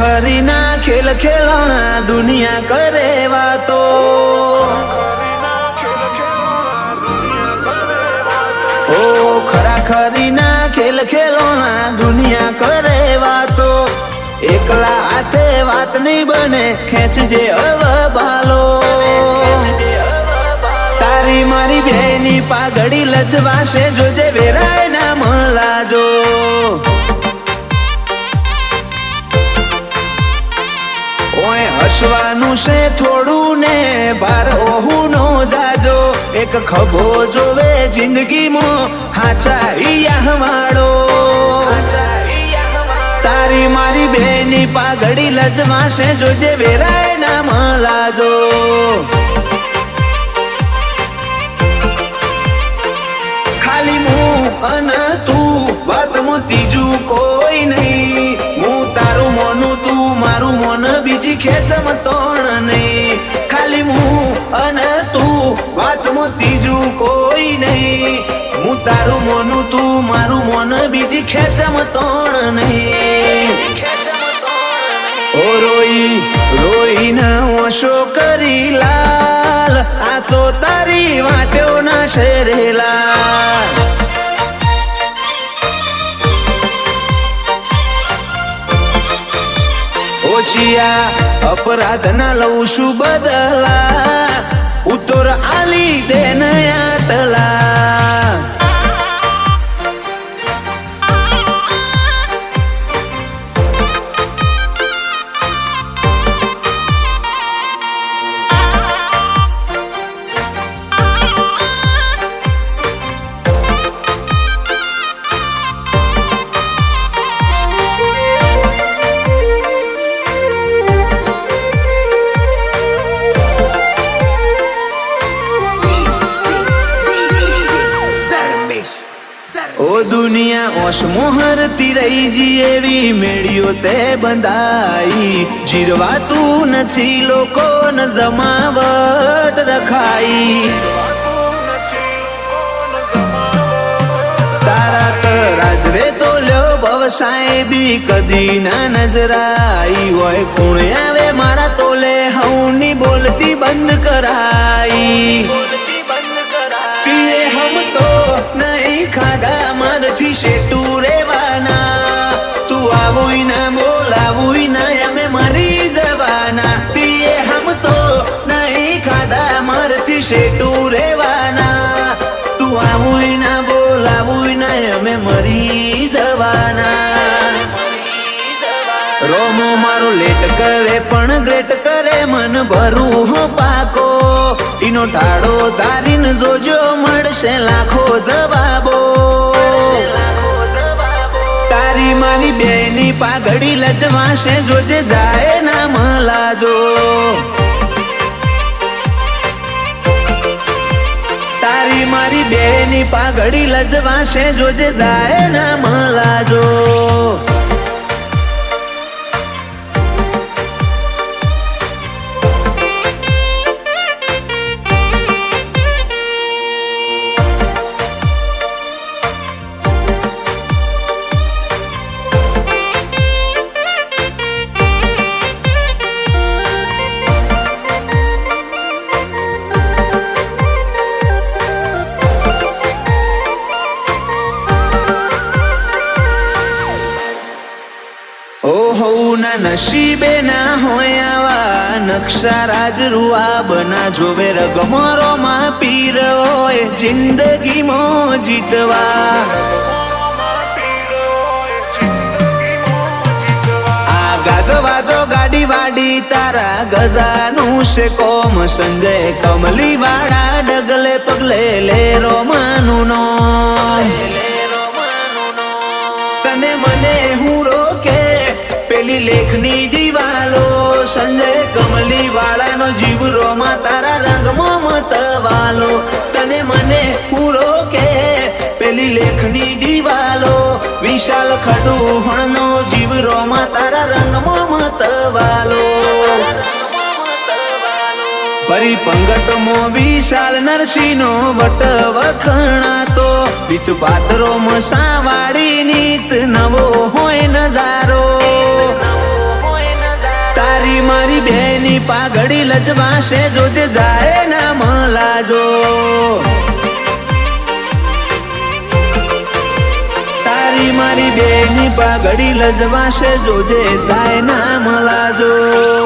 खरी ना खेल खेलौना दुनिया करे वातो। ओ खरा खरी ना खेल खेलौना दुनिया करे वातो। एकला हाथे वात नहीं बने खेंचजे अवबालो। तारी मारी बेनी पागड़ी लजवाशे जोजे वेराय ना मलाजो। ओए हसवानु से थोड़ू ने बार ओहू नो जाजो। एक खबो जोवे जिंदगी मो हाचा इया हमारो। तारी मारी बेनी पागड़ी लजवाशे जोजे वेराय ना मलाजो। खाली मुं अन तू बात मो तीजू कोई नहीं। मुं तारू मोनू तू मारू मोन बीजी खेचम तोण नहीं। खाली मुं अन तू बात मो तीजू कोई नहीं। मुं तारू मोनू तू मारू मोन बीजी खेचम तोण नहीं। ओ रोई रोई ना ओशो करी लाल आ तो तारी वाट्यो ना शरेला। ओछिया अपराध ना लऊ शू बदला उतोर आली देन आटला। ओ दुनिया ओश मोहरती रही जी एवी मेड़ियो ते बंधाई। जीरवा तू नछी लोको न जमावट रखाई। तारा राजवे तो लो व्यवसाय भी कदी ना नजराई। ओए कुणे आवे मारा तोले हूनी बोलती बंद कराई। तीए हम तो नहीं खादा मारथी शेटू रेवाना। तू आवुई ना बोलावुई ना यमे मरी जवाना। तीए हम तो नहीं खादा मारथी शेटू रेवाना। तू आवुई ना बोलावुई ना यमे मरी जवाना। रोमो मारो लेट करे पण ग्रेट करे मन भरू हो पाको। इनो ठाड़ो दारीन जोजो मळशे लाखो जवाबो। तारी मारी बेनी पागड़ी लजवाशे जोजे जाए ना मलाजो। तारी मारी बेनी पागड़ी लजवाशे जोजे जाए ना मलाजो। नशीबे ना होयावा नक्शा राज रुआ बना जोवे रगमरो मा पीर होए जिंदगी मो जीतवा। आ गाजो वाजो गाड़ी वाड़ी तारा गजानु से कोम संजय कमली वाड़ा डगले पगले ले रोमानु नो। तने मने हूँ रोके पेली लेखनी दीवालो। संजय कमली वाला नो जीव रोमा तारा रंग मत वालो। तने मने पूरो के पेली लेखनी दीवालो। विशाल खडू हणनो जीव रोमा तारा रंग मत वालो। परी पंगत मो विशाल नरसिंह वट वखणा तो। पीत पात्रो मसावाड़ी नीत नवो होय नजारो। તારી મારી બેની પાઘડી લજવાશે જોજે જાય ના મલાજો તારી મારી બેની પાઘડી લજવાશે જોજે જાય ના મલાજો